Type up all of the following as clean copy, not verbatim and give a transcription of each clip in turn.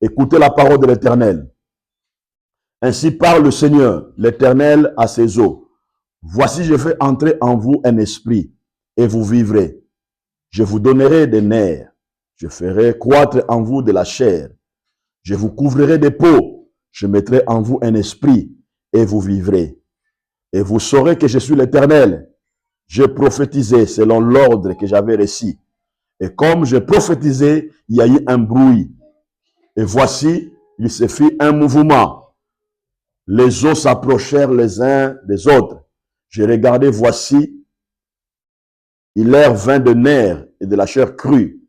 Écoutez la parole de l'Éternel. Ainsi parle le Seigneur, l'Éternel à ses eaux. Voici, je fais entrer en vous un esprit, et vous vivrez. Je vous donnerai des nerfs. Je ferai croître en vous de la chair. Je vous couvrirai des peaux. Je mettrai en vous un esprit, et vous vivrez. Et vous saurez que je suis l'Éternel. Je prophétisais selon l'ordre que j'avais reçu. Et comme je prophétisais, il y a eu un bruit. Et voici, il se fit un mouvement. Les eaux s'approchèrent les uns des autres. Je regardais, voici, il leur vint de nerfs et de la chair crue,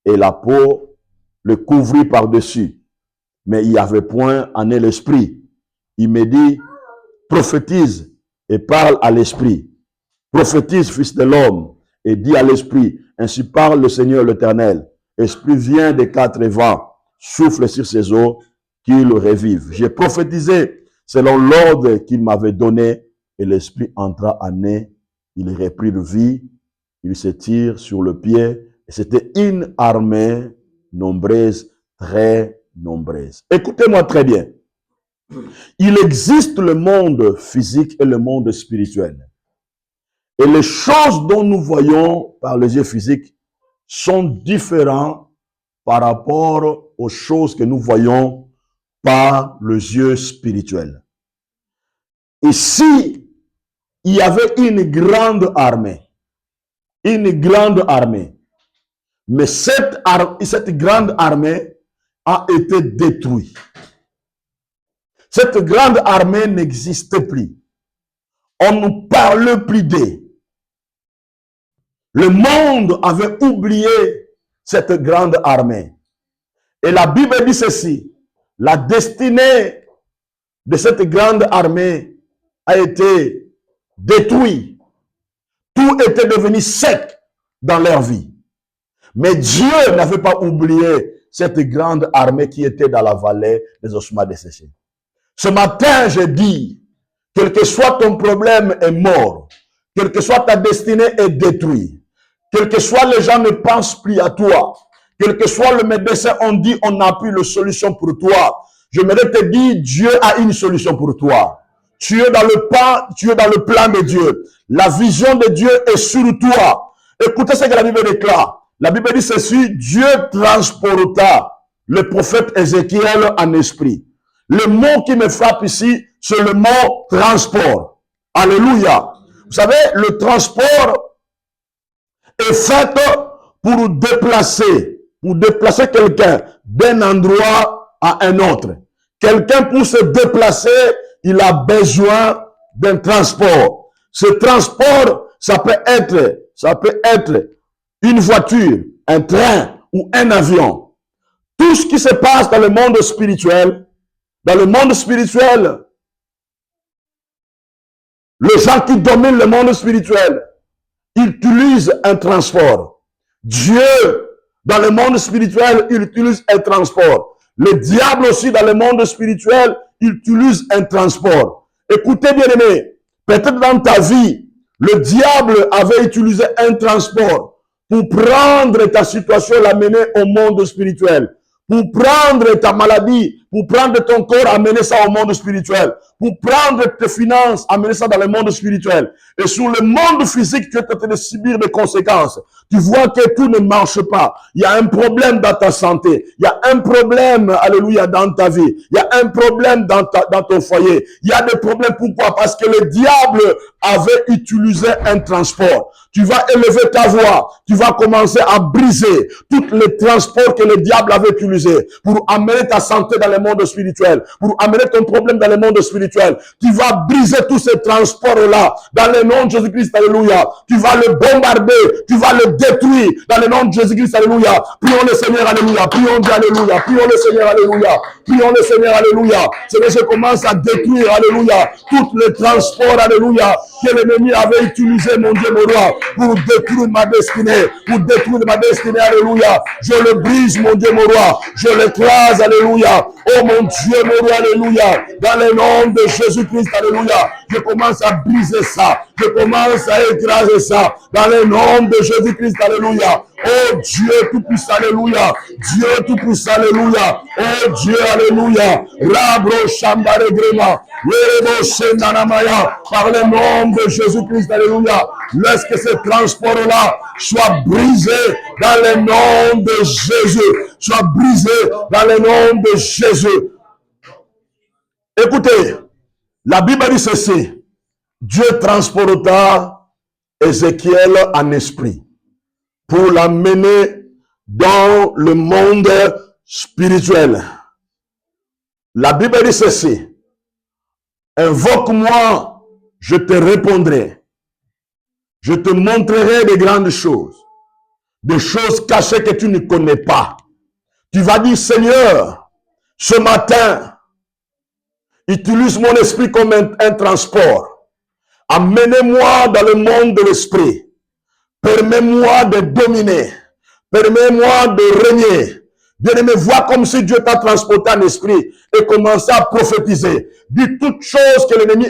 et la peau le couvrit par-dessus. Mais il n'y avait point en elle l'esprit. Il me dit, prophétise et parle à l'esprit. Prophétise, fils de l'homme, et dis à l'esprit, ainsi parle le Seigneur l'Éternel. Esprit vient des quatre vents, souffle sur ses eaux, qu'il revive. J'ai prophétisé selon l'ordre qu'il m'avait donné, et l'esprit entra en eux, il reprit de vie, il se tire sur le pied, et c'était une armée nombreuse, très nombreuse. Écoutez-moi très bien. Il existe le monde physique et le monde spirituel. Et les choses dont nous voyons par les yeux physiques sont différentes par rapport aux choses que nous voyons par les yeux spirituels. Ici, il y avait une grande armée. Mais cette grande armée a été détruite. Cette grande armée n'existe plus. On ne parle plus d'elle. Le monde avait oublié cette grande armée. Et la Bible dit ceci, la destinée de cette grande armée a été détruite. Tout était devenu sec dans leur vie. Mais Dieu n'avait pas oublié cette grande armée qui était dans la vallée des ossements desséchés. Ce matin, je dis, quel que soit ton problème est mort, quelle que soit ta destinée est détruite, quel que soit les gens ne pensent plus à toi, quel que soit le médecin, on dit on n'a plus de solution pour toi. Je voudrais te dire, Dieu a une solution pour toi. Tu es dans le plan de Dieu. La vision de Dieu est sur toi. Écoutez ce que la Bible déclare. La Bible dit ceci, Dieu transporta le prophète Ézéchiel en esprit. Le mot qui me frappe ici, c'est le mot transport. Alléluia. Vous savez, le transport est fait pour déplacer quelqu'un d'un endroit à un autre. Quelqu'un pour se déplacer, il a besoin d'un transport. Ce transport, ça peut être une voiture, un train ou un avion. Tout ce qui se passe dans le monde spirituel, les gens qui dominent le monde spirituel, ils utilisent un transport. Dieu, dans le monde spirituel, il utilise un transport. Le diable aussi, dans le monde spirituel, il utilise un transport. Écoutez bien aimé, peut-être dans ta vie, le diable avait utilisé un transport pour prendre ta situation, l'amener au monde spirituel. Pour prendre ta maladie, pour prendre ton corps, amener ça au monde spirituel. Pour prendre tes finances, amener ça dans le monde spirituel. Et sur le monde physique, tu es en train de subir des conséquences. Tu vois que tout ne marche pas. Il y a un problème dans ta santé. Il y a un problème, alléluia, dans ta vie. Il y a un problème dans ton foyer. Il y a des problèmes. Pourquoi? Parce que le diable avait utilisé un transport. Tu vas élever ta voix. Tu vas commencer à briser tous les transports que le diable avait utilisés pour amener ta santé dans le monde spirituel, pour amener ton problème dans le monde spirituel. Tu vas briser tous ces transports-là dans le nom de Jésus-Christ, alléluia. Tu vas le bombarder, tu vas le détruire dans le nom de Jésus-Christ, alléluia. Prions le Seigneur, alléluia. Prions Dieu, alléluia. Prions le Seigneur, alléluia. Prions le Seigneur, alléluia. C'est que je commence à détruire, alléluia, tous les transports, alléluia, que l'ennemi avait utilisé, mon Dieu, mon roi, pour détruire ma destinée, alléluia. Je le brise, mon Dieu, mon roi. Je l'écrase, alléluia. Oh mon Dieu, mon roi, alléluia. Dans le nom de Jésus-Christ, alléluia. Je commence à briser ça. Je commence à écraser ça. Dans le nom de Jésus-Christ, alléluia. Oh Dieu tout-puissant, alléluia. Dieu tout-puissant, alléluia. Oh Dieu, alléluia. Rabro Shambare Grema. Yerebo Shenanamaya. Par le nom de Jésus-Christ, alléluia. Laisse que ce transport-là soit brisé dans le nom de Jésus. Soit brisé dans le nom de Jésus. Écoutez, la Bible dit ceci. Dieu transporta Ézéchiel en esprit pour l'amener dans le monde spirituel. La Bible dit ceci. Invoque-moi, je te répondrai. Je te montrerai de grandes choses. Des choses cachées que tu ne connais pas. Tu vas dire, Seigneur, ce matin, utilise mon esprit comme un transport. Amenez-moi dans le monde de l'esprit. Permets-moi de dominer. Permets-moi de régner. Bien-aimé, vois comme si Dieu t'a transporté en esprit et commencé à prophétiser. Dis toutes choses que l'ennemi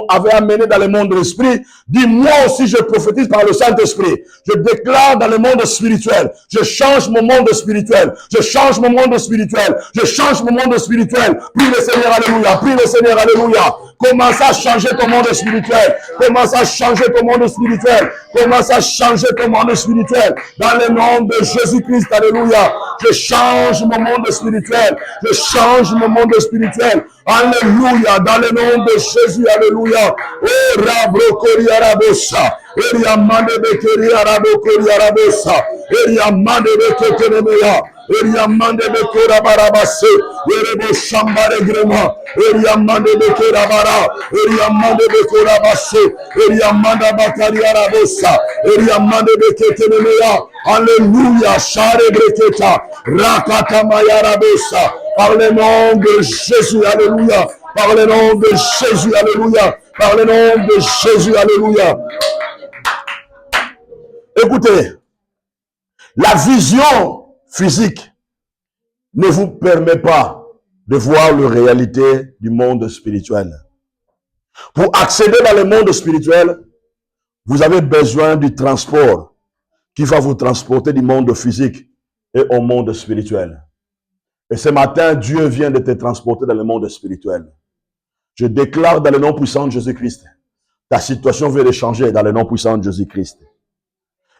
avait amenées dans le monde de l'esprit. Dis, moi aussi je prophétise par le Saint-Esprit. Je déclare dans le monde spirituel. Je change mon monde spirituel. Je change mon monde spirituel. Je change mon monde spirituel. Prie le Seigneur, alléluia. Prie le Seigneur, alléluia. Commence à changer ton monde spirituel. Commence à changer ton monde spirituel. Commence à changer ton monde spirituel. Dans le nom de Jésus-Christ, alléluia. Je change mon monde spirituel. Je change mon monde spirituel. Alléluia. Dans le nom de Jésus, alléluia. Oh, Rabrokori Arabosa. Eriamande Bekeri Arabokori Arabosa. Eriamande Beketenemeya. Eriamande Bekora Barabase. Yerebo Shambare Grema. Eriamande Bekora Bara. Eriamande Bekora Basse. Eriamanda Bakari Arabosa. Eriamande Beketenemeya. Alléluia. Share Breketa. Rakata Mayarabosa. Par le nom de Jésus, alléluia. Par le nom de Jésus, alléluia. Par le nom de Jésus, alléluia. Écoutez, la vision physique ne vous permet pas de voir la réalité du monde spirituel. Pour accéder dans le monde spirituel, vous avez besoin du transport qui va vous transporter du monde physique et au monde spirituel. Et ce matin, Dieu vient de te transporter dans le monde spirituel. Je déclare dans le nom puissant de Jésus-Christ, ta situation va changer dans le nom puissant de Jésus-Christ.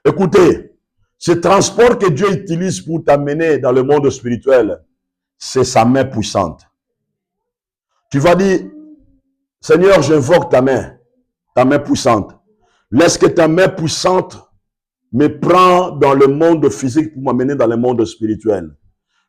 Écoutez, ce transport que Dieu utilise pour t'amener dans le monde spirituel, c'est sa main puissante. Tu vas dire, Seigneur, j'invoque ta main puissante. Laisse que ta main puissante me prenne dans le monde physique pour m'amener dans le monde spirituel.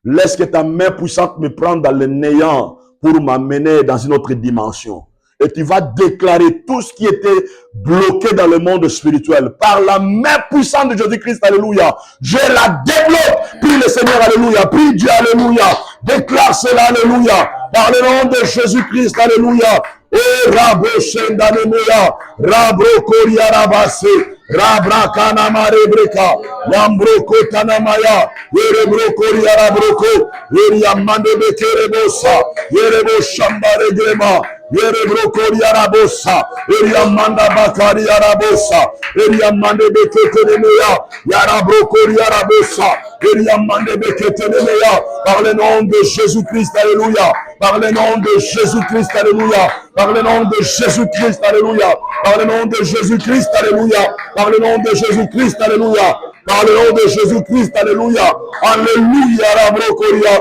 Laisse que ta main puissante me prenne dans le néant pour m'amener dans une autre dimension. Et tu vas déclarer tout ce qui était bloqué dans le monde spirituel par la main puissante de Jésus-Christ, alléluia. Je la débloque. Prie le Seigneur, alléluia. Prie Dieu, alléluia. Déclare cela, alléluia. Par le nom de Jésus-Christ, alléluia. Oh, Rabo Shendanemeya, Rabro Koria Rabase, Rabra Kanamare Breka, Yambroko Tanamaya, Yerebro Koria Rabroko, Yeriamande Bekerebosa, Yerebo Shambare Grema, Yerebro Koria Rabosa, Eriamanda Bakari Arabosa, Eriamande Beketenemeya, Yarabro Koria Rabosa, Eriamande Beketenemeya, par le nom de Jésus-Christ, alléluia, par le nom de Jésus-Christ, alléluia, par le nom de Jésus-Christ, alléluia, par le nom de Jésus-Christ, alléluia, par le nom de Jésus-Christ, alléluia, par le nom de Jésus-Christ, alléluia, alléluia, Rabro Koria.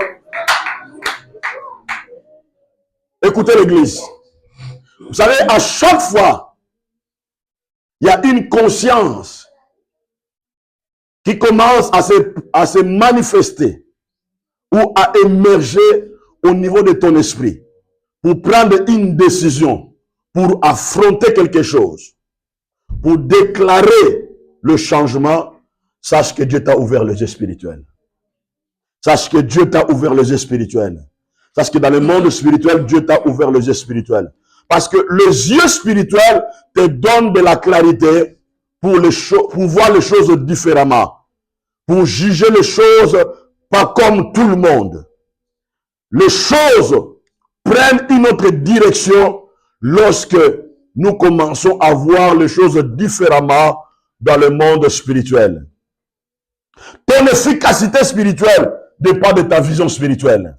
Écoutez l'église. Vous savez, à chaque fois, il y a une conscience qui commence à se manifester ou à émerger au niveau de ton esprit pour prendre une décision, pour affronter quelque chose, pour déclarer le changement. Sache que Dieu t'a ouvert les yeux spirituels. Sache que Dieu t'a ouvert les yeux spirituels. Sache que dans le monde spirituel, Dieu t'a ouvert les yeux spirituels. Parce que les yeux spirituels te donnent de la clarité pour voir les choses différemment. Pour juger les choses pas comme tout le monde. Les choses prennent une autre direction lorsque nous commençons à voir les choses différemment dans le monde spirituel. Ton efficacité spirituelle dépend de ta vision spirituelle.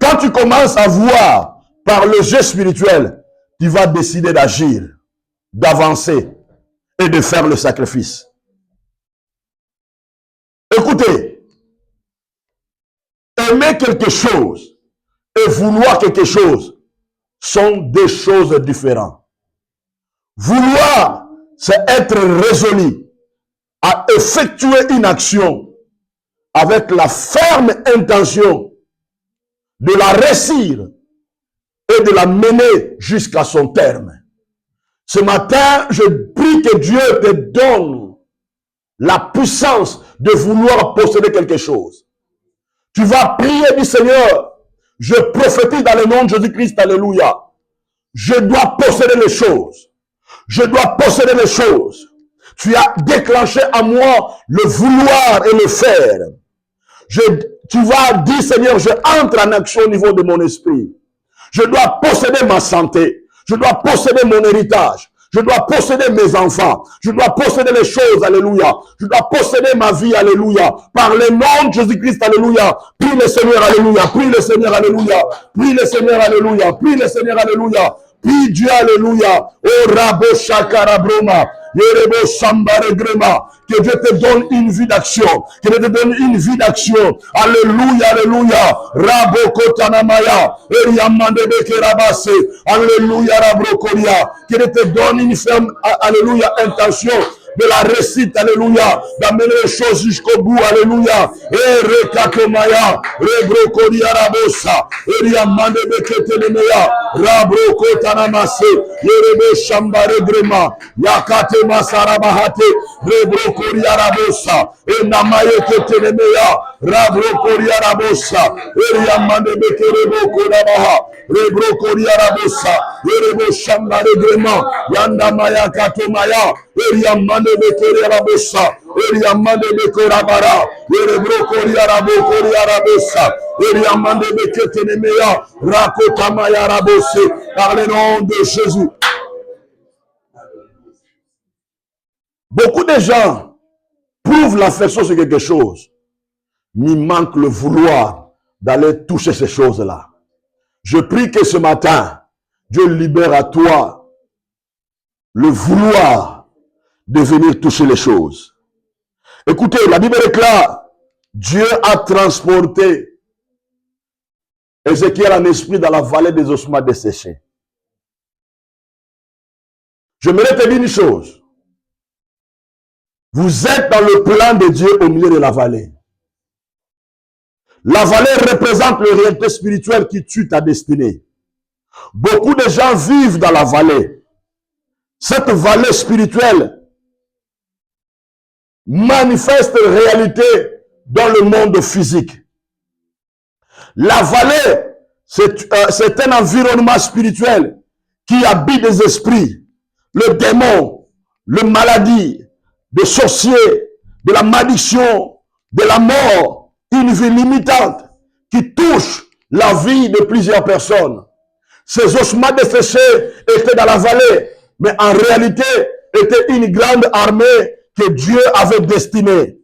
Quand tu commences à voir par le jeu spirituel, tu vas décider d'agir, d'avancer et de faire le sacrifice. Écoutez, aimer quelque chose et vouloir quelque chose sont deux choses différentes. Vouloir, c'est être résolu à effectuer une action avec la ferme intention de la réussir et de la mener jusqu'à son terme. Ce matin, je prie que Dieu te donne la puissance de vouloir posséder quelque chose. Tu vas prier du Seigneur. Je prophétise dans le nom de Jésus-Christ, alléluia. Je dois posséder les choses. Je dois posséder les choses. Tu as déclenché à moi le vouloir et le faire. Tu vas dire, Seigneur, je entre en action au niveau de mon esprit. Je dois posséder ma santé. Je dois posséder mon héritage. Je dois posséder mes enfants. Je dois posséder les choses, alléluia. Je dois posséder ma vie, alléluia. Par le nom de Jésus-Christ, alléluia. Prie le Seigneur, alléluia. Prie le Seigneur, alléluia. Prie le Seigneur, alléluia. Prie le Seigneur, alléluia. Prie Dieu, alléluia. Oh, Rabo Shakara Broma. Yerebo Shambare Grema. Que Dieu te donne une vie d'action. Que Dieu te donne une vie d'action. Alléluia, alléluia. Rabo Kotanamaya. Eriamande Bekerabase. Alléluia, Rabo Koria. Que Dieu te donne une ferme, alléluia, intention de la réussite, alléluia, d'amener les choses jusqu'au bout, alléluia. Et Rekatomaya, Rebrokoria Rabosa, Eriamande Beketenemeya, Rabrokotanamase, Yerebe Shambare Grema, Yakate Masarabahate, Rebrokoria Rabosa, Enamaye Ketenemeya, Rabrokoria Rabosa, Eriamande Bekerebo Rabaha, Rebrokoria Rabosa, Yerebo Shambare Grema, Yandamaya Katomaya, Eriamande Bekeria Rabosa, Eriamande Bekorabara, Yerebrokoria Rabokoria Rabosa, Eriamande Beketenemeya, Rakotamaya Rabose, par le nom de Jésus. Beaucoup de gens prouvent l'affection sur quelque chose, mais il manque le vouloir d'aller toucher ces choses-là. Je prie que ce matin, Dieu libère à toi le vouloir de venir toucher les choses. Écoutez, la Bible déclare, Dieu a transporté Ézéchiel en esprit dans la vallée des ossements desséchés. Je me te dire une chose. Vous êtes dans le plan de Dieu au milieu de la vallée. La vallée représente le réalité spirituelle qui tue ta destinée. Beaucoup de gens vivent dans la vallée. Cette vallée spirituelle manifeste réalité dans le monde physique. La vallée, c'est un environnement spirituel qui habite des esprits, le démon, le maladie, des sorciers, de la malédiction, de la mort, une vie limitante qui touche la vie de plusieurs personnes. Ces ossements desséchés étaient dans la vallée, mais en réalité, étaient une grande armée que Dieu avait destinée.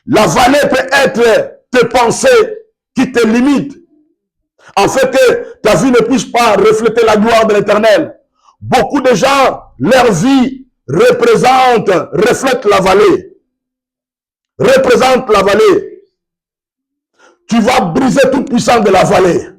La vallée peut être tes pensées qui te limitent, en fait que ta vie ne puisse pas refléter la gloire de l'Éternel. Beaucoup de gens, leur vie reflète la vallée. Représente la vallée. Tu vas briser toute puissance de la vallée.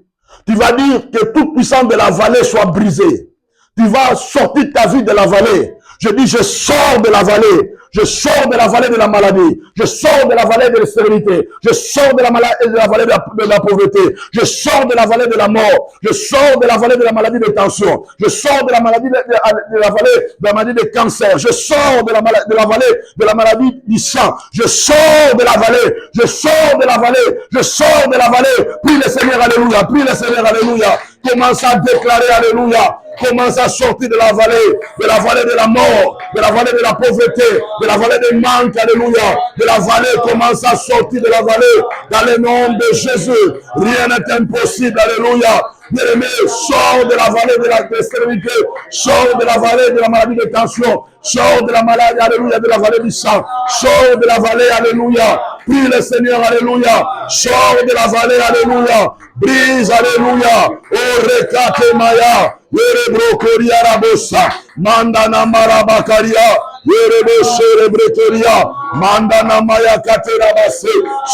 Tu vas dire que toute puissance de la vallée soit brisée. Tu vas sortir ta vie de la vallée. Je dis, je sors de la vallée. Je sors de la vallée de la maladie. Je sors de la vallée de la stérilité. Je sors de la vallée de la pauvreté. Je sors de la vallée de la mort. Je sors de la vallée de la maladie de tension. Je sors de la maladie de la vallée de la maladie de cancer. Je sors de la vallée de la maladie du sang. Je sors de la vallée. Je sors de la vallée. Je sors de la vallée. Prie le Seigneur, alléluia. Prie le Seigneur, alléluia. Commence à déclarer, alléluia. Commence à sortir de la vallée de la mort, de la vallée de la pauvreté, de la vallée des manques, alléluia. De la vallée, commence à sortir de la vallée, dans le nom de Jésus. Rien n'est impossible, alléluia. Bien-aimé, sors de la vallée de la stérilité, sors de la vallée de la maladie de tension, sors de la maladie, alléluia, de la vallée du sang, sors de la vallée, alléluia. Prie le Seigneur, alléluia. Sors de la vallée, alléluia. Brise, alléluia. Oh, rekate maya. Yerebro koria rabosa. Mandana marabakaria. Yerebo sherebrekeria. Mandana maya katerabase.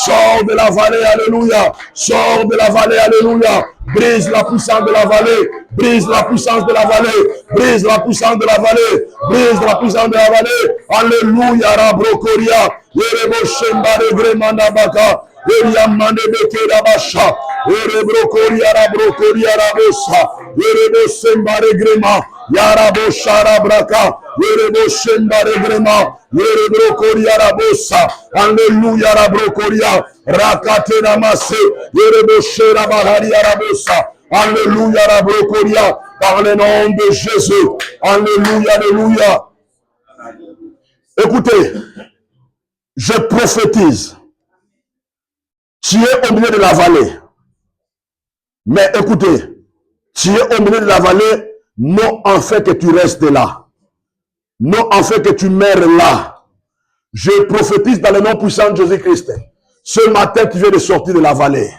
Sors de la vallée, alléluia. Sors de la vallée, alléluia. Brise la puissance de la vallée. Brise la puissance de la vallée. Brise la puissance de la vallée. Brise la puissance de la vallée. Alléluia, rabrokoria. Yerebo shembare gremanda baka. Eriamande bekera basha. Yerebro koria rabrokoria rabosa. Yerebo shembare grema. Yarabo sharabraka. Yerebo shembare grema. Yerebro koria rabosa. Alléluia, rabrokoria. Rakate namase. Yerebo sherabahari rabosa. Alléluia, rabrokoria. Par le nom de Jésus. Alléluia, alléluia. Écoutez, je prophétise. Tu es au milieu de la vallée. Mais écoutez, tu es au milieu de la vallée, non en fait que tu restes là. Non en fait que tu meurs là. Je prophétise dans le nom puissant de Jésus-Christ. Ce matin, tu viens de sortir de la vallée.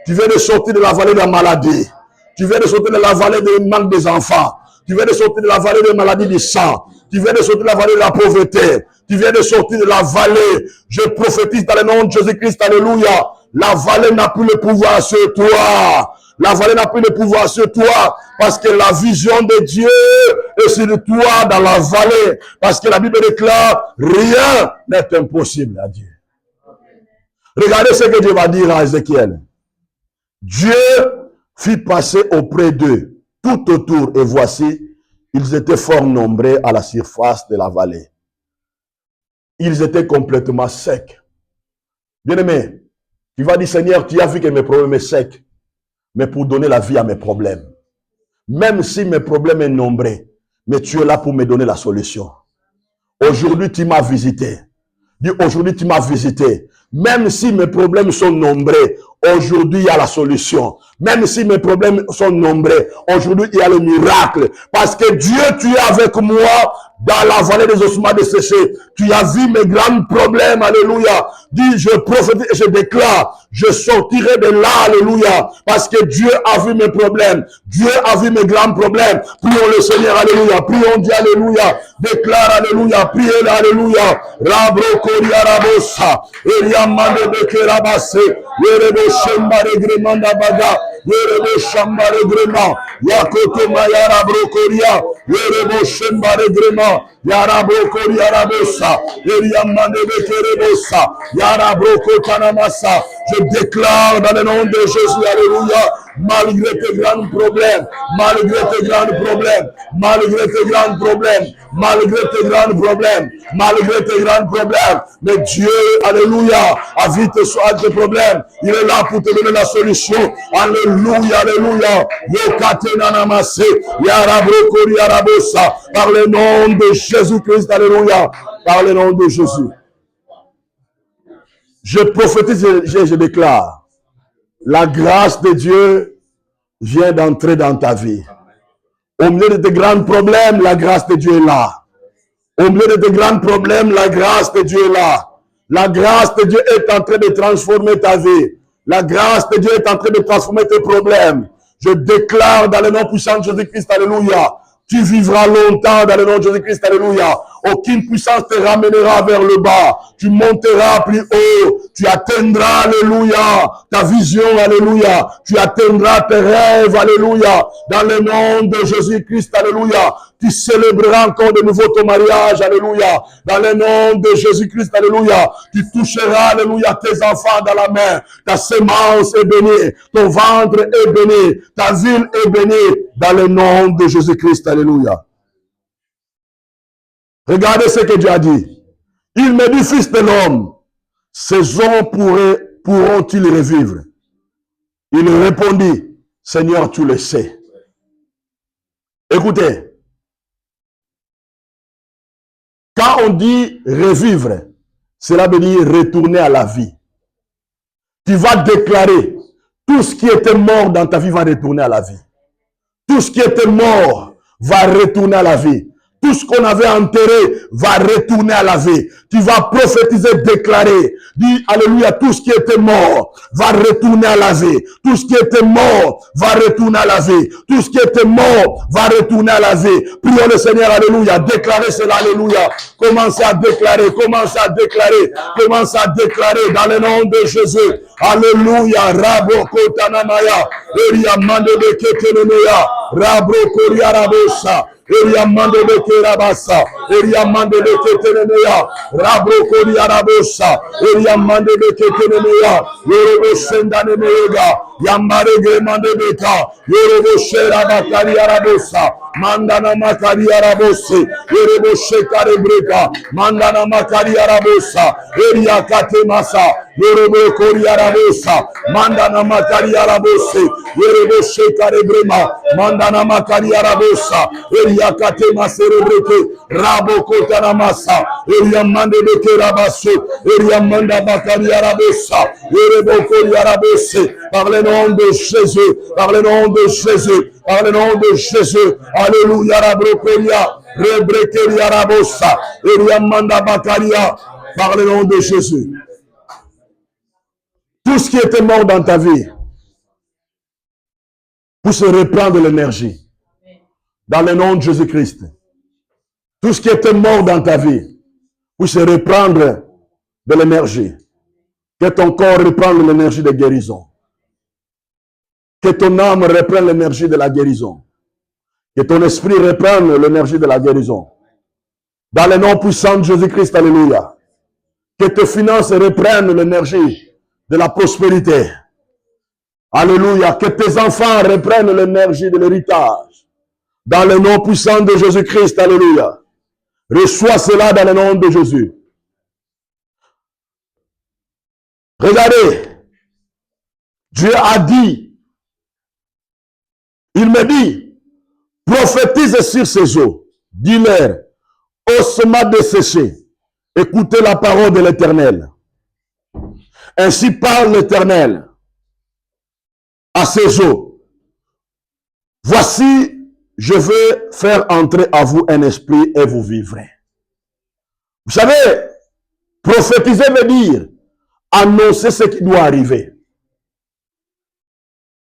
Tu viens de sortir de la vallée de la maladie. Tu viens de sortir de la vallée du manque des enfants. Tu viens de sortir de la vallée de la maladie du sang. Tu viens de sortir de la vallée de la pauvreté. Tu viens de sortir de la vallée. Je prophétise dans le nom de Jésus-Christ. Alléluia. La vallée n'a plus le pouvoir sur toi. La vallée n'a plus le pouvoir sur toi. Parce que la vision de Dieu est sur toi dans la vallée. Parce que la Bible déclare, rien n'est impossible à Dieu. Regardez ce que Dieu va dire à Ézéchiel. Dieu fit passer auprès d'eux tout autour, et voici, ils étaient fort nombreux à la surface de la vallée. Ils étaient complètement secs. Bien-aimé, tu vas dire, Seigneur, tu as vu que mes problèmes sont secs, mais pour donner la vie à mes problèmes. Même si mes problèmes sont nombreux, mais tu es là pour me donner la solution. Aujourd'hui, tu m'as visité. Dis, aujourd'hui, tu m'as visité. Même si mes problèmes sont nombreux, aujourd'hui, il y a la solution. Même si mes problèmes sont nombreux, aujourd'hui, il y a le miracle. Parce que Dieu, tu es avec moi dans la vallée des ossements desséchés. Tu as vu mes grands problèmes, alléluia. Dis, je prophétise et je déclare, je sortirai de là, alléluia. Parce que Dieu a vu mes problèmes. Dieu a vu mes grands problèmes. Prions le Seigneur, alléluia. Prions Dieu, alléluia. Déclare, alléluia. Priez, alléluia. Rabro koria rabosa. Eliamande beke rabase. Yerebo shemba regremanda baga. Yerebo shamba regrema. Yakoto maya rabro koria. Yerebo shemba regrema. Yarabro koria rabosa. Eliamande beke rebosa. Yarabro kotanamasa. Je déclare dans le nom de Jésus, alléluia, malgré tes grands problèmes, malgré tes grands problèmes, malgré tes grands problèmes, malgré tes grands problèmes, malgré tes grands problèmes, mais Dieu, alléluia, a vite sur tes problèmes. Il est là pour te donner la solution. Alléluia, alléluia. Par le nom de Jésus-Christ, alléluia. Par le nom de Jésus. Je prophétise et je déclare, la grâce de Dieu vient d'entrer dans ta vie. Au milieu de tes grands problèmes, la grâce de Dieu est là. Au milieu de tes grands problèmes, la grâce de Dieu est là. La grâce de Dieu est en train de transformer ta vie. La grâce de Dieu est en train de transformer tes problèmes. Je déclare dans le nom puissant de Jésus-Christ, alléluia. Tu vivras longtemps dans le nom de Jésus-Christ, alléluia. Aucune puissance te ramènera vers le bas. Tu monteras plus haut. Tu atteindras, alléluia, ta vision, alléluia. Tu atteindras tes rêves, alléluia. Dans le nom de Jésus-Christ, alléluia. Tu célébreras encore de nouveau ton mariage, alléluia. Dans le nom de Jésus-Christ, alléluia. Tu toucheras, alléluia, tes enfants dans la main. Ta semence est bénie. Ton ventre est béni. Ta ville est bénie. Dans le nom de Jésus-Christ, alléluia. Regardez ce que Dieu a dit. Il me dit, fils de l'homme, ces hommes pourront-ils revivre? Il répondit, Seigneur, tu le sais. Écoutez, quand on dit revivre, cela veut dire retourner à la vie. Tu vas déclarer, tout ce qui était mort dans ta vie va retourner à la vie. Tout ce qui était mort va retourner à la vie. Tout ce qu'on avait enterré va retourner à la vie. Tu vas prophétiser, déclarer. Dis, alléluia, tout ce qui était mort va retourner à la vie. Tout ce qui était mort va retourner à la vie. Tout ce qui était mort va retourner à la vie. Prions le Seigneur, alléluia. Déclarez cela, alléluia. Commencez à déclarer, commencez à déclarer, commencez à déclarer dans le nom de Jésus. Alléluia. Rabo kotanamaya. Eria mande de ketenemeya. Rabro koria rabosa. Eria mande de kerabasa. Eria mande de ketenemeya. Rabro koria rabosa. Eria mande de ketenemeya. Yorobo sendane meyega. Yambare gremande beka. Yorobo shera bakari rabosa. Mandana makari rabose. Yorobo shekare breka. Mandana makari rabosa. Eria katemasa. Yorobo koria rabosa. Mandana makari rabose. Yorobo shekare brema. Mandana makari rabosa. Eria katemasa rebreke. Rabo kotana masa. Eria mande beke rabaso. Eria manda bakari rabosa. Yorobo koria rabose. Par le nom de Jésus. Par le nom de Jésus. Par le nom de Jésus. Alléluia, Rabrokeria, Rebrekeria Rabosa, Eriamanda Bakaria, par le nom de Jésus. Tout ce qui était mort dans ta vie, pour se reprendre l'énergie, dans le nom de Jésus-Christ. Tout ce qui était mort dans ta vie, pour se reprendre de l'énergie. Que ton corps reprenne l'énergie de guérison. Que ton âme reprenne l'énergie de la guérison. Que ton esprit reprenne l'énergie de la guérison. Dans le nom puissant de Jésus-Christ, alléluia. Que tes finances reprennent l'énergie de la prospérité. Alléluia. Que tes enfants reprennent l'énergie de l'héritage. Dans le nom puissant de Jésus-Christ, alléluia. Reçois cela dans le nom de Jésus. Regardez. Dieu a dit, il me dit, prophétise sur ces eaux. Dis-leur, ossements desséchés, écoutez la parole de l'Éternel. Ainsi parle l'Éternel à ces eaux. Voici, je vais faire entrer à vous un esprit et vous vivrez. Vous savez, prophétiser veut dire annoncer ce qui doit arriver.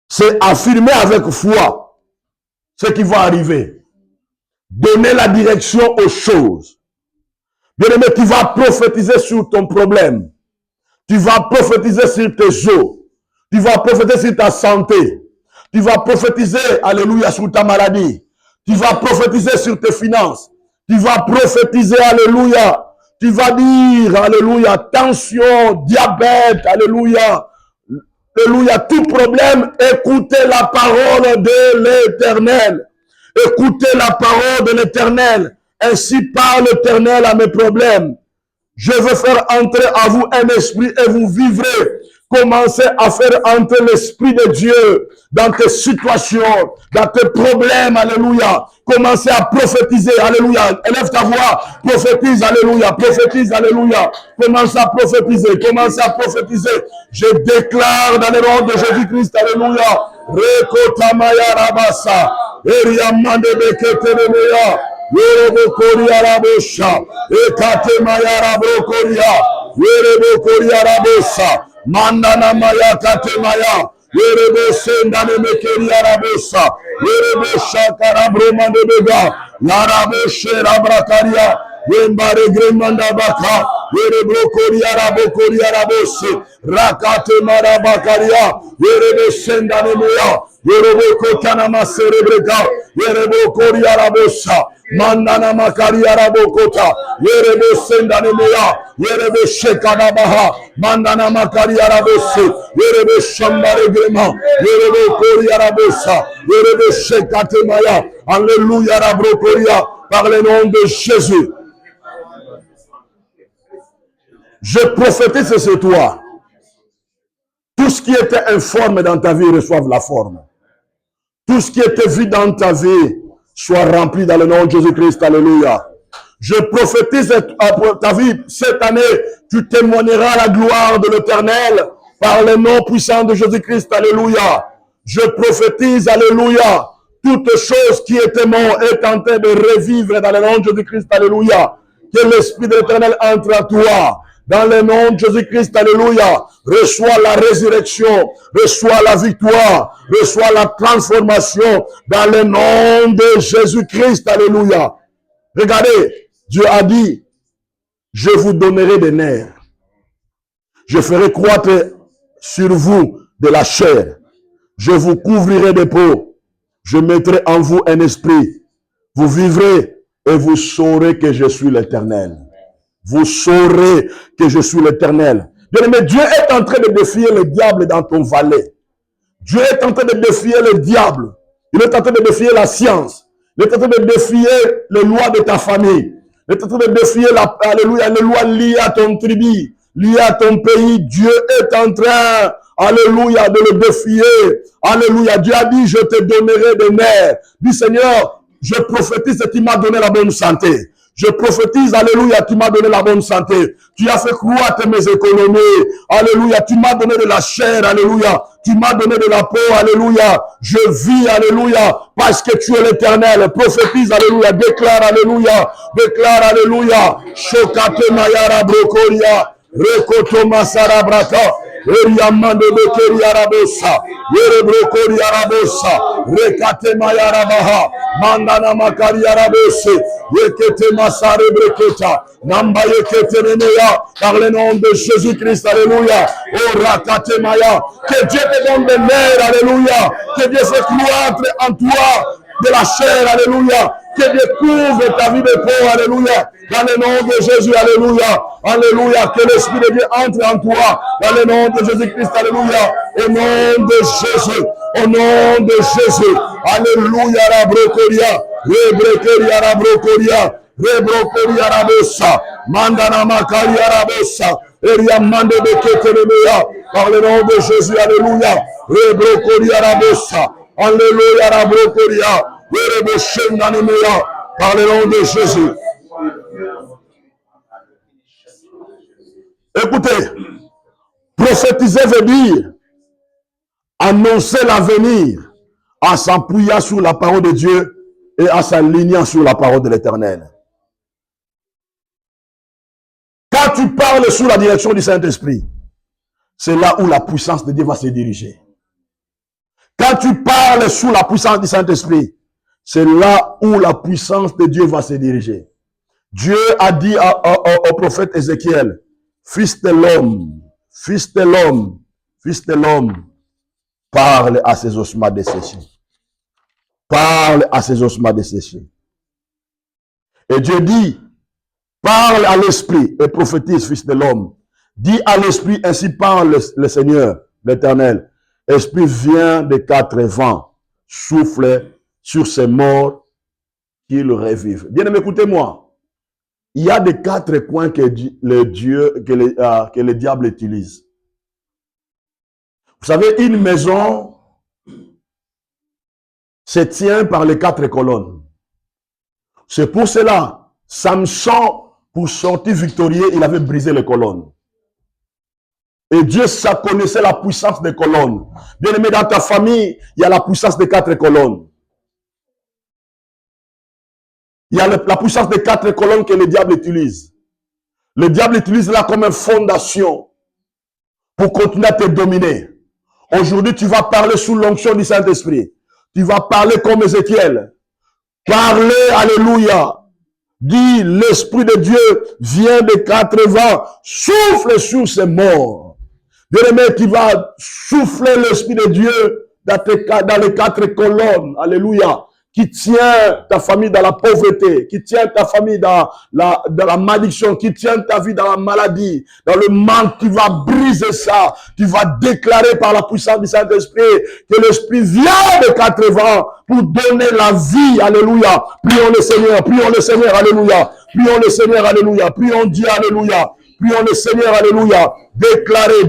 C'est affirmer avec foi ce qui va arriver. Donner la direction aux choses. Bien-aimé, tu vas prophétiser sur ton problème. Tu vas prophétiser sur tes eaux. Tu vas prophétiser sur ta santé. Tu vas prophétiser, alléluia, sur ta maladie. Tu vas prophétiser sur tes finances. Tu vas prophétiser, alléluia. Tu vas dire, alléluia, tension, diabète, alléluia. Alléluia, tout problème, écoutez la parole de l'Éternel. Écoutez la parole de l'Éternel. Ainsi parle l'Éternel à mes problèmes. Je veux faire entrer à vous un esprit et vous vivrez. Commencez à faire entrer l'Esprit de Dieu dans tes situations, dans tes problèmes, alléluia. Commencez à prophétiser, alléluia. Élève ta voix, prophétise, alléluia. Prophétise, alléluia. Commence à prophétiser, commence à prophétiser. Je déclare dans le nom de Jésus-Christ, alléluia. Rekotamaya rabasa, Eriamande beketeremeya, Yerobokoria rabosha, Ekatemaya rabrokoria, Yerobokoria rabosa. Mandana maya katemaya. Yerebe sendane mekeria rabosa. Yerebe shakara bromande bega. Yarabo shera brakaria. Yembare gremanda baka. Yerebe koria rabokoria rabose. Rakate marabakaria. Yerebe sendane meya. Yerebe kotana maserebreka. Yerebe koria rabosa. Mandana makaria rabokota. Yerebe sendane meya. Yerebe shekana baha. Mandana makaria rabose. Yerebe shambare grema. Yerebe koria rabosa. Yerebe shekate maya. Alléluia rabrokoria. Par le nom de Jésus. Je prophétise sur toi. Tout ce qui était informe dans ta vie reçoive la forme. Tout ce qui était vide dans ta vie soit rempli dans le nom de Jésus-Christ. Alléluia. Je prophétise pour ta vie cette année, tu témoigneras la gloire de l'Éternel par le nom puissant de Jésus-Christ. Alléluia. Je prophétise, alléluia, toute chose qui était mort est en train de revivre dans le nom de Jésus-Christ. Alléluia. Que l'Esprit de l'Éternel entre à toi. Dans le nom de Jésus-Christ, alléluia, reçois la résurrection, reçois la victoire, reçois la transformation dans le nom de Jésus-Christ, alléluia. Regardez, Dieu a dit, je vous donnerai des nerfs. Je ferai croître sur vous de la chair. Je vous couvrirai de peau. Je mettrai en vous un esprit. Vous vivrez et vous saurez que je suis l'Éternel. Vous saurez que je suis l'Éternel. Bien-aimé, Dieu est en train de défier le diable dans ton valet. Dieu est en train de défier le diable. Il est en train de défier la science. Il est en train de défier les lois de ta famille. Il est en train de défier alléluia, les lois liées à ton tribu, liées à ton pays. Dieu est en train, alléluia, de le défier. Alléluia. Dieu a dit, je te donnerai des nerfs. Dis Seigneur, je prophétise et tu m'as donné la bonne santé. Je prophétise, alléluia, tu m'as donné la bonne santé. Tu as fait croître mes économies. Alléluia, tu m'as donné de la chair, alléluia. Tu m'as donné de la peau, alléluia. Je vis, alléluia, parce que tu es l'Éternel. Prophétise, alléluia, déclare, alléluia. Déclare, alléluia. Shokate mayara brokoria. Rekoto masara brata. Eriamande bekeri arabosa. Yere brokori arabosa. Rekate mayara baha. Mandana makari arabose. Yekete masare breketa. Namba yekete neneya. Par le nom de Jésus-Christ, alléluia. Oh rakate maya. Que Dieu te donne des nerfs, alléluia. Que Dieu se croître en toi de la chair, alléluia. Que Dieu couvre ta vie de peau, alléluia. Dans le nom de Jésus, alléluia. Alléluia. Que l'Esprit de Dieu entre en toi. Dans le nom de Jésus-Christ, alléluia. Au nom de Jésus. Au nom de Jésus. Alléluia, la brocoria. Rebrekeria, la brocoria. Rebrocoria, la bossa. Mandana makaria, la bossa. Eria mande beketelemea. Par le nom de Jésus, alléluia. Rebrocoria, la bossa. Alléluia, la brocoria. Par le nom de Jésus. Écoutez, prophétiser veut dire annoncer l'avenir en s'appuyant sur la parole de Dieu et en s'alignant sur la parole de l'Éternel. Quand tu parles sous la direction du Saint-Esprit, c'est là où la puissance de Dieu va se diriger. Quand tu parles sous la puissance du Saint-Esprit, c'est là où la puissance de Dieu va se diriger. Dieu a dit au prophète Ézéchiel, fils de l'homme, fils de l'homme, fils de l'homme, parle à ses ossements desséchés. Parle à ses ossements desséchés. Et Dieu dit, parle à l'esprit et prophétise, fils de l'homme. Dis à l'esprit, ainsi parle le Seigneur, l'Éternel. Esprit vient des quatre vents, souffle sur ces morts qu'ils revivent. Bien aimé, écoutez-moi. Il y a des quatre coins que le diable utilise. Vous savez, une maison se tient par les quatre colonnes. C'est pour cela, Samson, pour sortir victorieux, il avait brisé les colonnes. Et Dieu, ça connaissait la puissance des colonnes. Bien aimé, dans ta famille, il y a la puissance des quatre colonnes. Il y a la puissance des quatre colonnes que le diable utilise. Le diable utilise là comme une fondation pour continuer à te dominer. Aujourd'hui, tu vas parler sous l'onction du Saint-Esprit. Tu vas parler comme Ézéchiel. Parler, alléluia. Dis, l'Esprit de Dieu vient des quatre vents. Souffle sur ces morts. Bien-aimé, tu vas souffler l'Esprit de Dieu dans les quatre colonnes. Alléluia. Qui tient ta famille dans la pauvreté, qui tient ta famille dans la malédiction, qui tient ta vie dans la maladie, dans le manque, tu vas briser ça. Tu vas déclarer par la puissance du Saint-Esprit que l'Esprit vient de quatre vents pour donner la vie. Alléluia. Prions le Seigneur, alléluia. Prions le Seigneur, alléluia. Prions Dieu, alléluia. Prions le Seigneur, alléluia. Déclarer.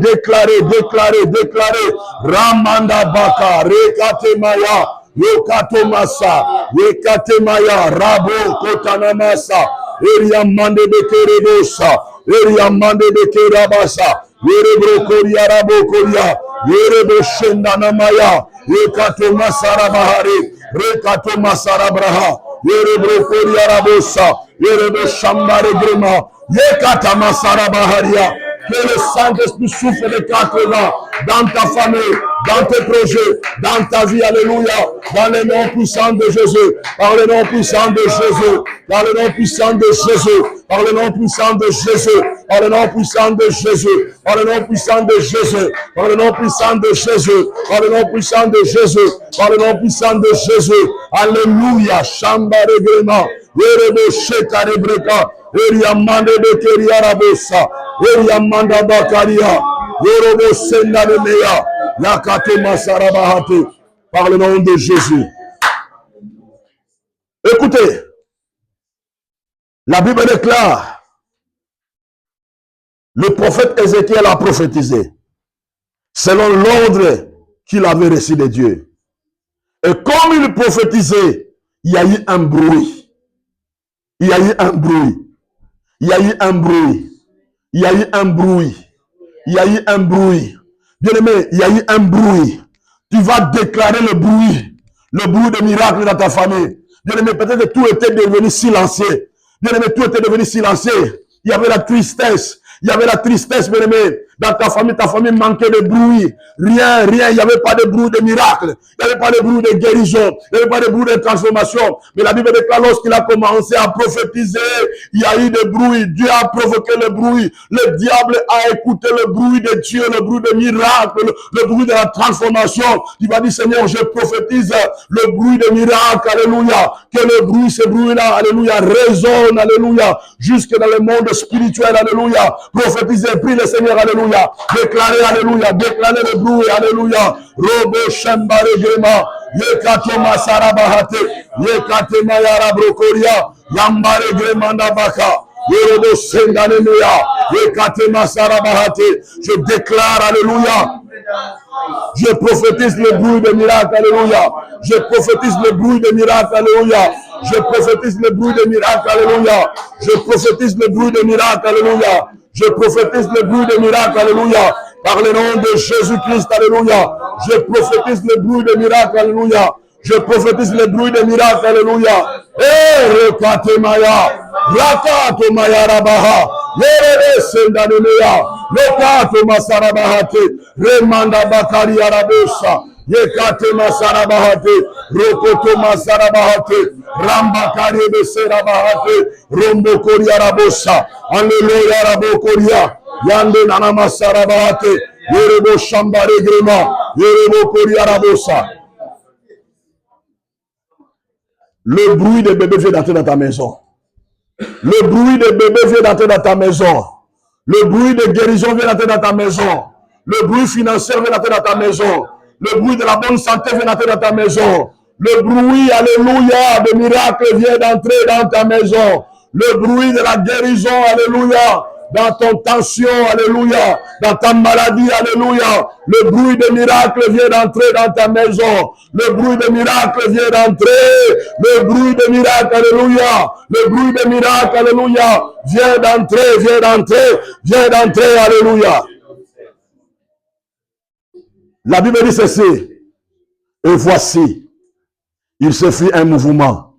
Ramanda Baka, Rekate Maya. Yokato Massa, Yekate Maya, Rabo, Kotanamasa, Eriamande de Kerebosa, Eriamande de Kerabasa, Yerebro Koria, Rabo Koria, Yerebo Shendanamaya, Yekato Masara Bahari, Rekato Masara Braha, Yerebro Koria Rabosa, Yerebo Shambare Grima, Yekata Masara Baharia. Que le Saint-Esprit souffle de 4 ans dans ta famille, dans tes projets, dans ta vie, alléluia, dans le nom puissant de Jésus, par le nom puissant de Jésus, par le nom puissant de Jésus, par le nom puissant de Jésus, par le nom puissant de Jésus, par le nom puissant de Jésus, par le nom puissant de Jésus, par le nom puissant de Jésus, par le nom puissant de Jésus, alléluia, Shamba Regrema, Yerebo Shekare Breka, Eriamande de Keria Rabosa, Eriamanda Bakaria, Yorobo Senda de Mea, Yakato Masarabahate, par le nom de Jésus. Écoutez, la Bible déclare, le prophète Ézéchiel a prophétisé, selon l'ordre qu'il avait reçu de Dieu. Et comme il prophétisait, il y a eu un bruit. Il y a eu un bruit. Il y a eu un bruit. Il y a eu un bruit. Il y a eu un bruit. Bien-aimé, il y a eu un bruit. Tu vas déclarer le bruit de miracle dans ta famille. Bien-aimé, peut-être que tout était devenu silencieux. Bien-aimé, tout était devenu silencieux. Il y avait la tristesse. Il y avait la tristesse, bien-aimé. Dans ta famille manquait de bruit. Rien. Il n'y avait pas de bruit de miracle. Il n'y avait pas de bruit de guérison. Il n'y avait pas de bruit de transformation. Mais la Bible déclare, lorsqu'il a commencé à prophétiser, il y a eu des bruits. Dieu a provoqué le bruit. Le diable a écouté le bruit de Dieu, le bruit de miracle, le bruit de la transformation. Il va dire, Seigneur, je prophétise le bruit de miracle. Alléluia. Que le bruit, ce bruit-là, alléluia, résonne, alléluia, jusque dans le monde spirituel, alléluia. Prophétisez, prie le Seigneur, alléluia. Déclarez, alléluia, déclarez le bruit, alléluia. Robo Shambare Grema, Yekato Masarabahate, Yekate Mayara Brokoria, Yambare Gremanda Baka, Yorobo Sendanemea, Yekate Masarabahate. Je déclare, alléluia. Je prophétise le bruit de miracle, alléluia. Je prophétise le bruit de miracle, alléluia. Je prophétise le bruit de miracle, alléluia. Je prophétise le bruit de miracle, alléluia. Je prophétise le bruit de miracle, alléluia. Par le nom de Jésus-Christ, alléluia. Je prophétise le bruit de miracle, alléluia. Je prophétise le bruit de miracle, alléluia. Eh, Rekate Maya, Rakato Maya Rabaha, Yerere Sendanemea, Rekato Masarabahate, Remanda Bakari Arabosa, Yekate Masarabahate, Rokoto Masarabahate, Rambakari Beserabahate, Rombo Koria Rabosa, Alleluia Rabo Koria, Yande Nana Masarabahate, Yerebo Shambare Grema, Yerebo Koria Rabosa. Le bruit de bébé vient d'entrer dans ta maison. Le bruit de bébé vient d'entrer dans ta maison. Le bruit de guérison vient d'entrer dans ta maison. Le bruit financier vient d'entrer dans ta maison. Le bruit de la bonne santé vient d'entrer dans ta maison. Le bruit, alléluia, de miracle vient d'entrer dans ta maison. Le bruit de la guérison, alléluia, dans ton tension, alléluia, dans ta maladie, alléluia. Le bruit de miracle vient d'entrer dans ta maison. Le bruit de miracle vient d'entrer. Le bruit de miracle, alléluia. Le bruit de miracle, alléluia, vient d'entrer, vient d'entrer, vient d'entrer, alléluia. La Bible dit ceci. Et voici, il se fit un mouvement.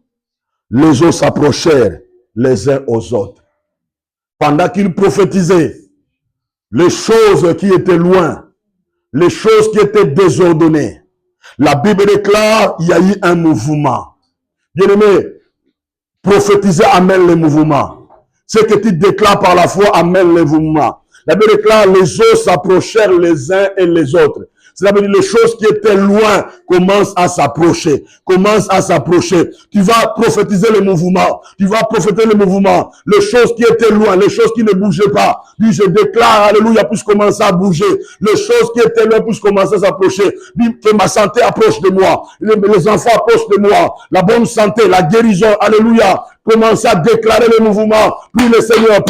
Les eaux s'approchèrent les uns aux autres. Pendant qu'il prophétisait, les choses qui étaient loin, les choses qui étaient désordonnées, la Bible déclare, il y a eu un mouvement. Bien-aimé, prophétiser amène le mouvement. Ce que tu déclares par la foi amène le mouvement. La Bible déclare, les eaux s'approchèrent les uns et les autres. C'est-à-dire les choses qui étaient loin commencent à s'approcher. Commencent à s'approcher. Tu vas prophétiser le mouvement. Tu vas prophétiser le mouvement. Les choses qui étaient loin, les choses qui ne bougeaient pas. Dis, je déclare, alléluia, puissent commencer à bouger. Les choses qui étaient loin puissent commencer à s'approcher. Dis que ma santé approche de moi. Les enfants approchent de moi. La bonne santé, la guérison, alléluia. Commencez à déclarer le mouvement. Prie le Seigneur,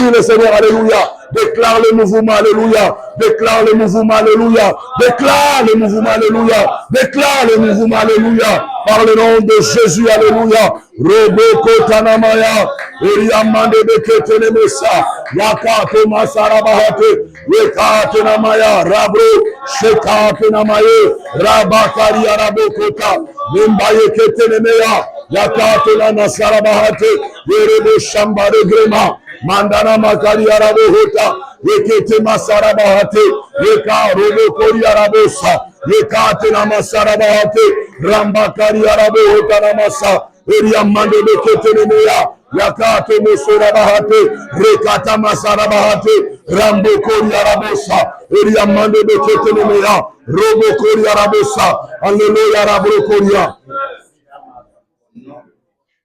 alléluia. Déclare le mouvement, alléluia. Déclare le mouvement, alléluia. Déclare le mouvement, alléluia. Déclare le mouvement, alléluia. Par le nom de Jésus, alléluia. Roboko Tanamaya. Eliamande Beketenemesa. Yakato Masarabahate. Yekate Namaya. Rabro. Shekate Namaye. Rabakari Arabokota. Nimbaye Ketenemeya. Yakato Nasarabahate. Yerebo Shambare Grema. Mandana Makari Arabohota. Yekete Masarabahate. Yeka Robokori Arabosa. Yekate Namasarabahate. Rambakari Arabohota Namasa. Eriamande Beketenemeya. Yakate Mosorabahate. Rekata Masarabahate. Rambokori Arabosa. Eriamande Beketenemeya. Robokori Arabosa. Alléluia Rabrokoria.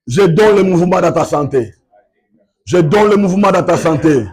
Je donne le mouvement dans ta santé. Je donne le mouvement dans ta santé.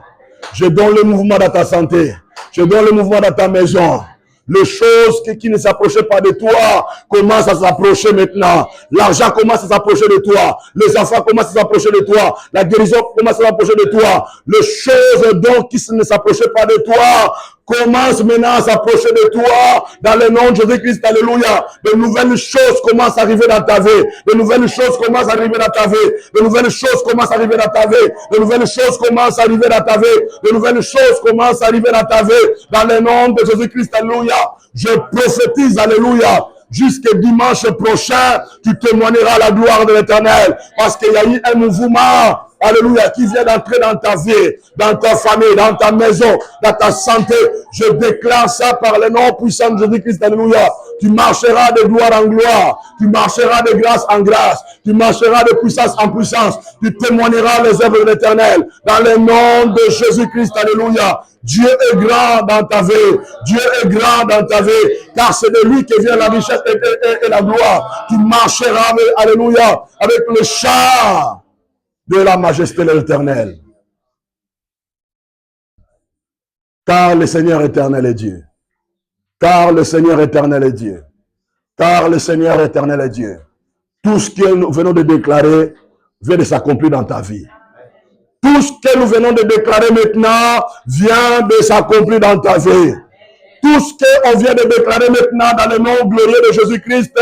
Je donne le mouvement dans ta santé. Je donne le mouvement dans ta maison. Les choses qui ne s'approchaient pas de toi commencent à s'approcher maintenant. L'argent commence à s'approcher de toi. Les enfants commencent à s'approcher de toi. La guérison commence à s'approcher de toi. Les choses donc qui ne s'approchaient pas de toi commencent maintenant à s'approcher de toi. Dans le nom de Jésus-Christ, alléluia. De nouvelles choses commencent à arriver dans ta vie. De nouvelles choses commencent à arriver dans ta vie. De nouvelles choses commencent à arriver dans ta vie. De nouvelles choses commencent à arriver dans ta vie. De nouvelles choses commencent à arriver dans ta vie. Dans le nom de Jésus-Christ, alléluia. Je prophétise, alléluia. Jusqu'à dimanche prochain, tu témoigneras la gloire de l'Éternel. Parce qu'il y a eu un mouvement, alléluia, qui vient d'entrer dans ta vie, dans ta famille, dans ta maison, dans ta santé. Je déclare ça par le nom puissant de Jésus-Christ, alléluia. Tu marcheras de gloire en gloire. Tu marcheras de grâce en grâce. Tu marcheras de puissance en puissance. Tu témoigneras les œuvres de l'Éternel. Dans le nom de Jésus-Christ, alléluia. Dieu est grand dans ta vie. Dieu est grand dans ta vie. Car c'est de lui que vient la richesse et la gloire. Tu marcheras, alléluia, avec le char de la majesté de l'Éternel. Car le Seigneur éternel est Dieu. Car le Seigneur éternel est Dieu. Car le Seigneur éternel est Dieu. Tout ce que nous venons de déclarer vient de s'accomplir dans ta vie. Tout ce que nous venons de déclarer maintenant vient de s'accomplir dans ta vie. Tout ce qu'on vient de déclarer maintenant dans le nom glorieux de Jésus-Christ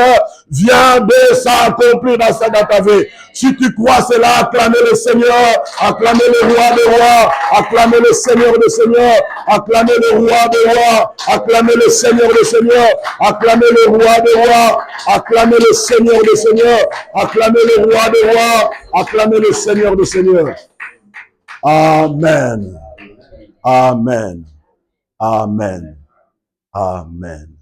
vient de s'accomplir dans ta vie. Si tu crois cela, acclamez le Seigneur, acclamez le roi des rois, acclamez le Seigneur des seigneurs, acclamez le roi des rois, acclamez le Seigneur des seigneurs, acclamez le roi des rois, acclamez le Seigneur des seigneurs, acclamez le roi des rois, acclamez le Seigneur des seigneurs. Amen. Amen. Amen. Amen.